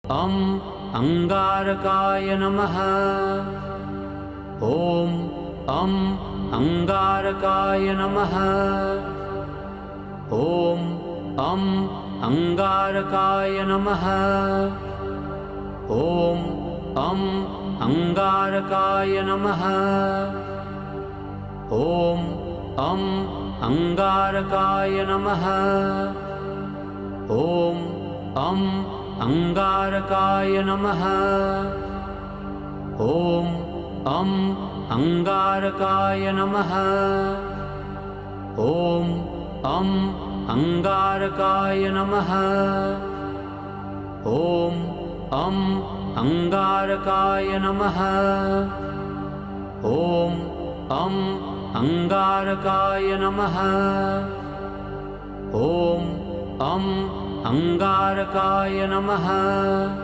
अं अंगारकाय नमः। ॐ अं अंगारकाय नमः। ॐ अं अंगारकाय नमः। ॐ अं अंगारकाय नमः। ॐ अं अंगारकाय नमः। ॐ अं अंगारकाय नमः। ॐ अं अंगारकाय नमः। ॐ अं अंगारकाय नमः। ॐ अं अंगारकाय नमः। ॐ अं अंगारकाय नमः। ॐ अं अंगारकाय नमः।